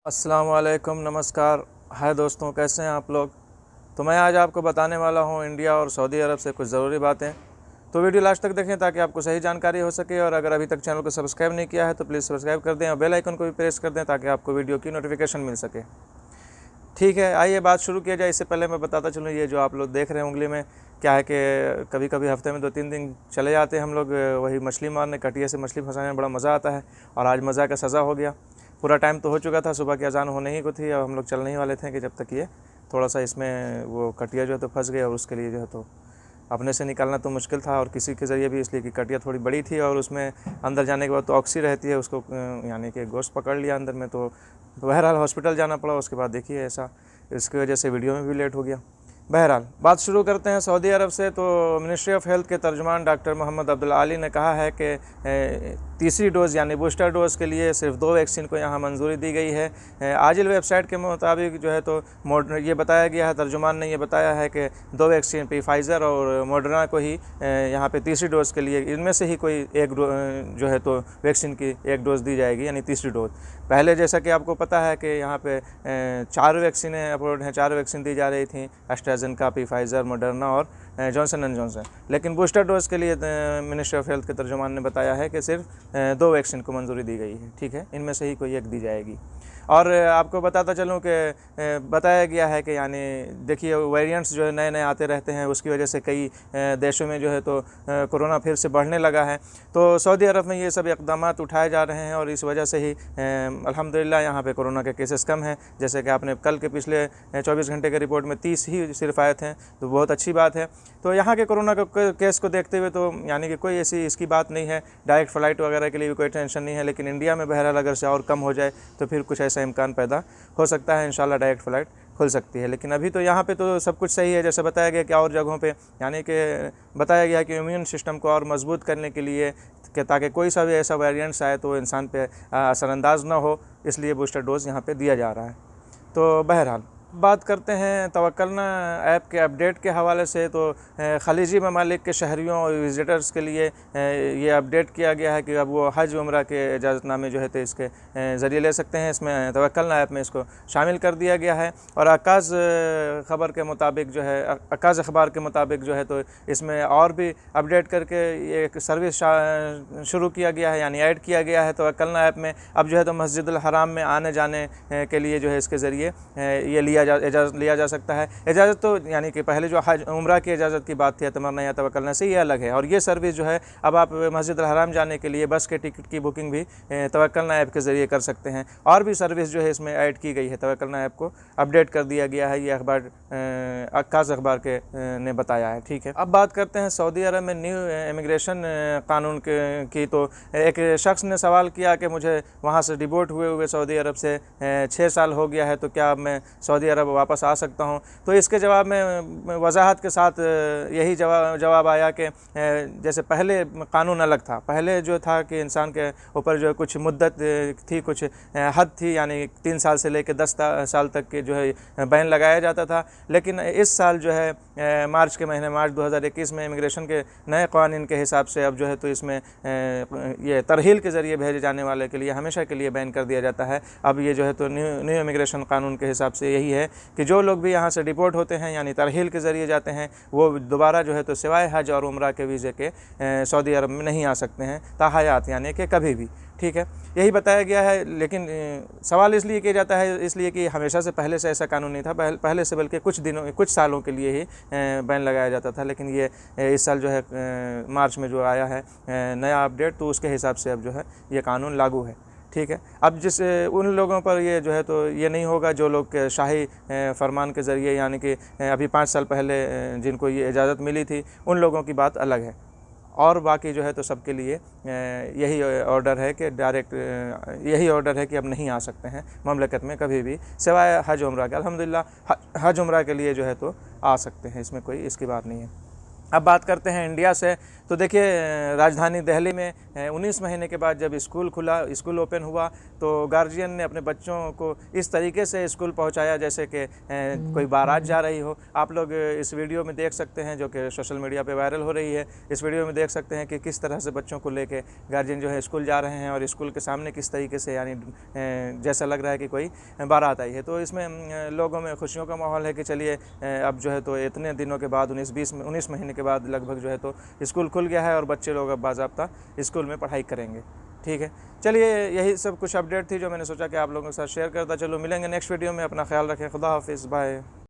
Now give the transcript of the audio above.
अस्सलाम वालेकुम, नमस्कार। हाय दोस्तों, कैसे हैं आप लोग। तो मैं आज आपको बताने वाला हूं इंडिया और सऊदी अरब से कुछ ज़रूरी बातें। तो वीडियो लास्ट तक देखें ताकि आपको सही जानकारी हो सके। और अगर अभी तक चैनल को सब्सक्राइब नहीं किया है तो प्लीज़ सब्सक्राइब कर दें और बेल आइकन को भी प्रेस कर दें ताकि आपको वीडियो की नोटिफिकेशन मिल सके। ठीक है, आइए बात शुरू किया जाए। इससे पहले मैं बताता चलूँ, ये जो आप लोग देख रहे हैं उंगली में, क्या है कि कभी कभी हफ्ते में 2-3 दिन चले जाते हैं हम लोग वही मछली मारने, कटिया से मछली फंसाने में बड़ा मज़ा आता है। और आज मज़ा का सज़ा हो गया। पूरा टाइम तो हो चुका था, सुबह की अजान होने ही को थी और हम लोग चलने ही वाले थे कि जब तक ये थोड़ा सा इसमें वो कटिया जो है तो फंस गया। और उसके लिए जो है तो अपने से निकालना तो मुश्किल था और किसी के ज़रिए भी, इसलिए कि कटिया थोड़ी बड़ी थी और उसमें अंदर जाने के बाद तो ऑक्सी रहती है, उसको यानी कि गोश्त पकड़ लिया अंदर में। तो बहरहाल हॉस्पिटल जाना पड़ा। उसके बाद देखिए ऐसा, इसकी वजह से वीडियो में भी लेट हो गया। बहरहाल बात शुरू करते हैं सऊदी अरब से। तो मिनिस्ट्री ऑफ हेल्थ के तर्जुमान डॉक्टर मोहम्मद अब्दुल आली ने कहा है कि तीसरी डोज़ यानी बूस्टर डोज़ के लिए सिर्फ 2 वैक्सीन को यहाँ मंजूरी दी गई है। आजिल वेबसाइट के मुताबिक जो है तो ये बताया गया है, तर्जुमान ने ये बताया है कि 2 वैक्सीन फाइज़र और मॉडर्ना को ही यहाँ पे तीसरी डोज़ के लिए इनमें से ही कोई एक जो है तो वैक्सीन की एक डोज़ दी जाएगी, यानी तीसरी डोज़। पहले जैसा कि आपको पता है कि यहाँ पे 4 वैक्सीनें अप्रूव्ड हैं, 4 वैक्सीन दी जा रही थी, एस्ट्राजेनेका, फाइज़र, मॉडर्ना और जॉनसन एंड जॉनसन। लेकिन बूस्टर डोज़ के लिए मिनिस्ट्री ऑफ हेल्थ के तर्जुमान ने बताया है कि सिर्फ 2 वैक्सीन को मंजूरी दी गई है। ठीक है, इनमें से ही कोई एक दी जाएगी। और आपको बताता चलूँ कि बताया गया है कि यानी देखिए वेरिएंट्स जो है नए नए आते रहते हैं, उसकी वजह से कई देशों में जो है तो कोरोना फिर से बढ़ने लगा है। तो सऊदी अरब में ये सब इक़दाम उठाए जा रहे हैं और इस वजह से ही अल्हम्दुलिल्लाह यहाँ पे कोरोना के केसेस कम हैं। जैसे कि आपने कल के पिछले 24 घंटे के रिपोर्ट में 30 ही सिर्फ आए थे, तो बहुत अच्छी बात है। तो यहाँ के कोरोना के केस को देखते हुए तो यानी कि कोई ऐसी इसकी बात नहीं है, डायरेक्ट फ़्लाइट वगैरह के लिए भी कोई टेंशन नहीं है। लेकिन इंडिया में बहरहाल अगर से और कम हो जाए तो फिर कुछ ऐसा इम्कान पैदा हो सकता है, इंशाल्लाह डायरेक्ट फ़्लाइट खुल सकती है। लेकिन अभी तो यहाँ पे तो सब कुछ सही है, जैसे बताया गया कि और जगहों पे यानी कि बताया गया कि इम्यून सिस्टम को और मजबूत करने के लिए कि ताकि कोई सा भी ऐसा वेरिएंट्स आए तो इंसान पे असरअंदाज ना हो, इसलिए बूस्टर डोज़ यहाँ पे दिया जा रहा है। तो बहरहाल बात करते हैं तवक्कलना ऐप के अपडेट के हवाले से। तो खलीजी ममालिक के शहरियों और विज़िटर्स के लिए ये अपडेट किया गया है कि अब वो हज उम्रा के इजाज़तनामे जो है तो इसके ज़रिए ले सकते हैं। इसमें तवक्कलना ऐप में इसको शामिल कर दिया गया है। और अक्काज़ ख़बर के मुताबिक जो है, अक्काज़ अखबार के मुताबिक जो है तो इसमें और भी अपडेट करके एक सर्विस शुरू किया गया है, यानी ऐड किया गया है तवक्कलना ऐप में। अब जो है तो मस्जिदुल हराम में आने जाने के लिए जो है इसके ज़रिए ये इजाज़त लिया जा सकता है। इजाज़त तो यानी कि पहले जो हज उम्रा की इजाज़त की बात थी तमन्ना या तवक्कलना से, ये अलग है। और ये सर्विस जो है अब आप मस्जिदुल हराम जाने के लिए बस के टिकट की बुकिंग भी तवक्कलना ऐप के ज़रिए कर सकते हैं। और भी सर्विस जो है इसमें ऐड की गई है, तवक्कलना ऐप को अपडेट कर दिया गया है। ये अखबार अक्काज़ अखबार के ने बताया है। ठीक है, अब बात करते हैं सऊदी अरब में न्यू इमिग्रेशन कानून की। तो एक शख्स ने सवाल किया कि मुझे वहाँ से डिपोर्ट हुए सऊदी अरब से 6 साल हो गया है, तो क्या अब मैं सऊदी अरब वापस आ सकता हूँ। तो इसके जवाब में वजाहत के साथ यही जवाब आया कि जैसे पहले कानून अलग था। पहले जो था कि इंसान के ऊपर जो कुछ मुद्दत थी, कुछ हद थी, यानी 3 साल से लेकर 10 साल तक के जो है बैन लगाया जाता था। लेकिन इस साल जो है मार्च 2021 में इमिग्रेशन के नए कानून के हिसाब से अब जो है तो इसमें ये तरहील के ज़रिए भेजे जाने वाले के लिए हमेशा के लिए बैन कर दिया जाता है। अब ये जो है तो न्यू इमिग्रेशन कानून के हिसाब से यही है कि जो लोग भी यहाँ से डिपोर्ट होते हैं यानी तरहील के ज़रिए जाते हैं, वो दोबारा जो है तो सिवाय हज और उम्रा के वीज़े के सऊदी अरब में नहीं आ सकते हैं ताहयात, यानी कि कभी भी। ठीक है, यही बताया गया है। लेकिन सवाल इसलिए किया जाता है, इसलिए कि हमेशा से पहले से ऐसा कानून नहीं था। पहले से बल्कि कुछ सालों के लिए ही बैन लगाया जाता था। लेकिन ये इस साल जो है मार्च में जो आया है नया अपडेट, तो उसके हिसाब से अब जो है ये कानून लागू है। ठीक है, अब उन लोगों पर ये जो है तो ये नहीं होगा जो लोग शाही फरमान के ज़रिए, यानी कि अभी 5 साल पहले जिनको ये इजाज़त मिली थी, उन लोगों की बात अलग है। और बाकी जो है तो सबके लिए यही ऑर्डर है कि डायरेक्ट यही ऑर्डर है कि अब नहीं आ सकते हैं ममलकत में कभी भी सिवाय हज उम्रा के। अल्हम्दुलिल्लाह हज उम्रा के लिए जो है तो आ सकते हैं, इसमें कोई इसकी बात नहीं है। अब बात करते हैं इंडिया से। तो देखिए, राजधानी दिल्ली में 19 महीने के बाद जब स्कूल खुला, स्कूल ओपन हुआ, तो गार्जियन ने अपने बच्चों को इस तरीके से स्कूल पहुंचाया जैसे कि कोई बारात जा रही हो। आप लोग इस वीडियो में देख सकते हैं, जो कि सोशल मीडिया पे वायरल हो रही है। इस वीडियो में देख सकते हैं कि किस तरह से बच्चों को लेके गार्जियन जो है स्कूल जा रहे हैं, और स्कूल के सामने किस तरीके से, यानी जैसा लग रहा है कि कोई बारात आई है। तो इसमें लोगों में खुशियों का माहौल है कि चलिए अब जो है तो इतने दिनों के बाद 19 महीने के बाद लगभग जो है तो स्कूल खुल गया है, और बच्चे लोग अब बाज़ाब्ता स्कूल में पढ़ाई करेंगे। ठीक है, चलिए यही सब कुछ अपडेट थी जो मैंने सोचा कि आप लोगों के साथ शेयर करता। चलो मिलेंगे नेक्स्ट वीडियो में, अपना ख्याल रखें, खुदा हाफिज़, बाय।